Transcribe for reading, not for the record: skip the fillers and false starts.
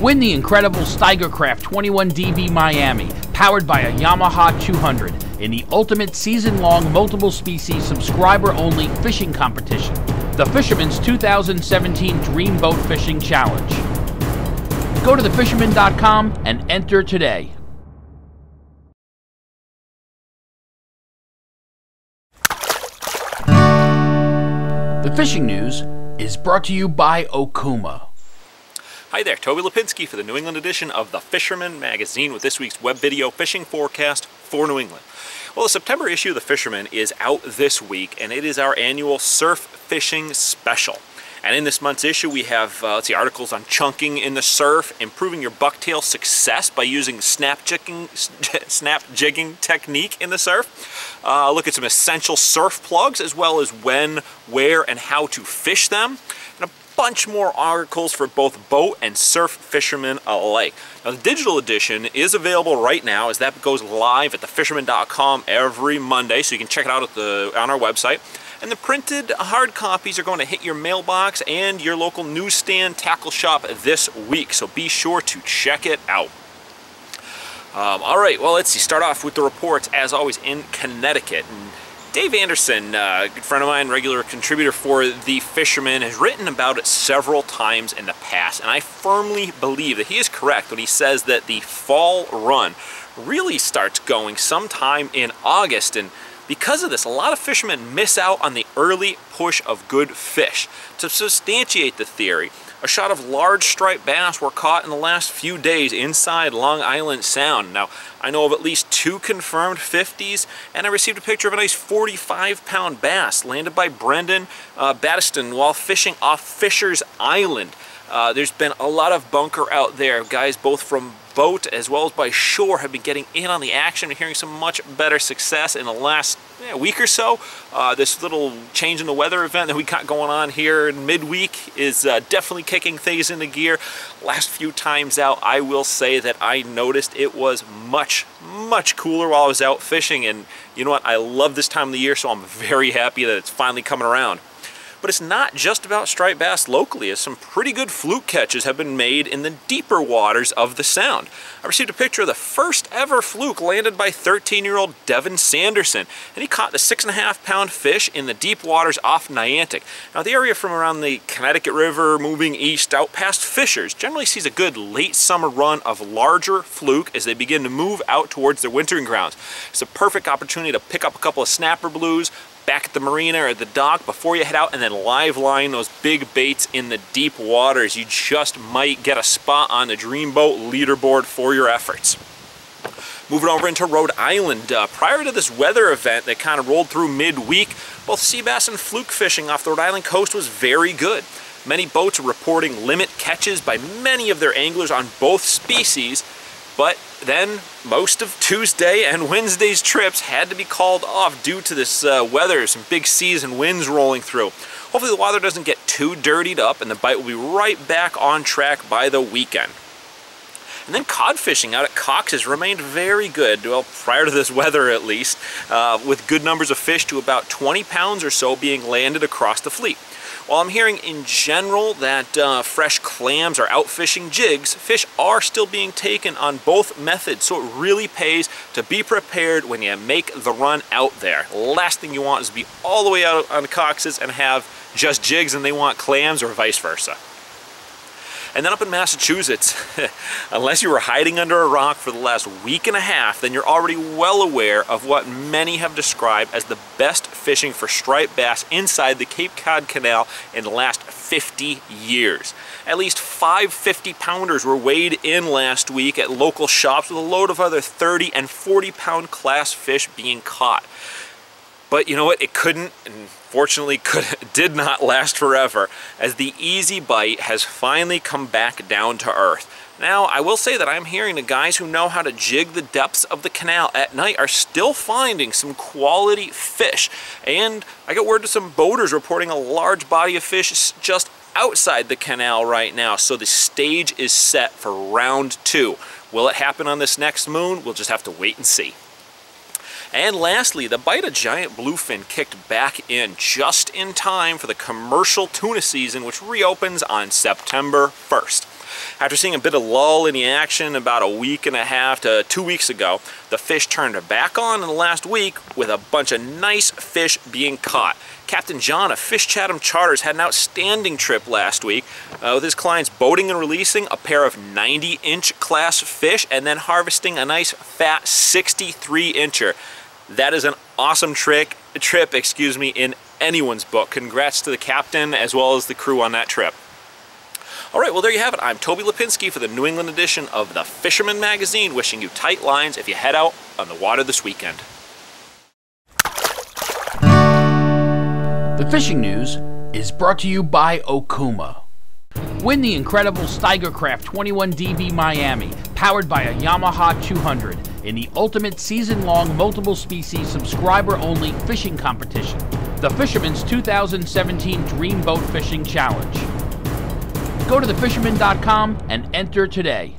Win the incredible Steigercraft 21DV Miami, powered by a Yamaha 200, in the ultimate season-long multiple-species subscriber-only fishing competition, the Fisherman's 2017 Dream Boat Fishing Challenge. Go to thefisherman.com and enter today. The fishing news is brought to you by Okuma. Hi there, Toby Lapinski for the New England edition of the Fisherman magazine with this week's web video fishing forecast for New England. Well, the September issue of the Fisherman is out this week, and it is our annual surf fishing special. And in this month's issue, we have articles on chunking in the surf, improving your bucktail success by using snap jigging technique in the surf. Look at some essential surf plugs, as well as when, where, and how to fish them. And a bunch more articles for both boat and surf fishermen alike. Now, the digital edition is available right now, as that goes live at thefisherman.com every Monday, so you can check it out on our website. And the printed hard copies are going to hit your mailbox and your local newsstand tackle shop this week, so be sure to check it out. All right, well, let's see. Start off with the reports, as always, in Connecticut. And Dave Anderson, a good friend of mine, regular contributor for The Fisherman, has written about it several times in the past, and I firmly believe that he is correct when he says that the fall run really starts going sometime in August, and because of this, a lot of fishermen miss out on the early push of good fish. To substantiate the theory, a shot of large striped bass were caught in the last few days inside Long Island Sound. Now, I know of at least 2 confirmed 50s, and I received a picture of a nice 45-pound bass landed by Brendan Battiston while fishing off Fisher's Island. There's been a lot of bunker out there. Guys both from boat as well as by shore have been getting in on the action and hearing some much better success in the last week or so. This little change in the weather event that we got going on here in midweek is definitely kicking things into gear. Last few times out, I will say that I noticed it was much cooler while I was out fishing, and you know what, I love this time of the year, so I'm very happy that it's finally coming around. But it's not just about striped bass locally, as some pretty good fluke catches have been made in the deeper waters of the Sound. I received a picture of the first ever fluke landed by 13-year-old Devin Sanderson, and he caught the 6.5-pound fish in the deep waters off Niantic. Now, the area from around the Connecticut River moving east out past Fishers generally sees a good late summer run of larger fluke as they begin to move out towards their wintering grounds. It's a perfect opportunity to pick up a couple of snapper blues back at the marina or at the dock before you head out, and then live line those big baits in the deep waters. You just might get a spot on the Dreamboat leaderboard for your efforts. Moving over into Rhode Island, prior to this weather event that kind of rolled through midweek, both sea bass and fluke fishing off the Rhode Island coast was very good. Many boats are reporting limit catches by many of their anglers on both species, but then most of Tuesday and Wednesday's trips had to be called off due to this weather, some big seas and winds rolling through. Hopefully the water doesn't get too dirtied up and the bite will be right back on track by the weekend. And then cod fishing out at Cox has remained very good, well, prior to this weather at least, with good numbers of fish to about 20 pounds or so being landed across the fleet. While I'm hearing in general that fresh clams are out fishing jigs, fish are still being taken on both methods, so it really pays to be prepared when you make the run out there. Last thing you want is to be all the way out on the Coxes and have just jigs and they want clams, or vice versa. And then up in Massachusetts, unless you were hiding under a rock for the last week and a half, then you're already well aware of what many have described as the best fishing for striped bass inside the Cape Cod Canal in the last 50 years. At least 5 50-pounders were weighed in last week at local shops, with a load of other 30 and 40-pound class fish being caught. But you know what? It couldn't, and fortunately did not last forever, as the easy bite has finally come back down to earth. Now, I will say that I'm hearing the guys who know how to jig the depths of the canal at night are still finding some quality fish. And I got word to some boaters reporting a large body of fish just outside the canal right now. So the stage is set for round 2. Will it happen on this next moon? We'll just have to wait and see. And lastly, the bite of giant bluefin kicked back in just in time for the commercial tuna season, which reopens on September 1st. After seeing a bit of lull in the action about a week and a half to 2 weeks ago, the fish turned back on in the last week with a bunch of nice fish being caught. Captain John of Fish Chatham Charters had an outstanding trip last week with his clients boating and releasing a pair of 90-inch class fish and then harvesting a nice fat 63-incher. That is an awesome trip, in anyone's book. Congrats to the captain as well as the crew on that trip. All right, well, there you have it. I'm Toby Lapinski for the New England edition of the Fisherman magazine, wishing you tight lines if you head out on the water this weekend. The fishing news is brought to you by Okuma. Win the incredible Steigercraft 21DB Miami, powered by a Yamaha 200, in the ultimate season-long multiple-species subscriber-only fishing competition, the Fisherman's 2017 Dream Boat Fishing Challenge. Go to thefisherman.com and enter today.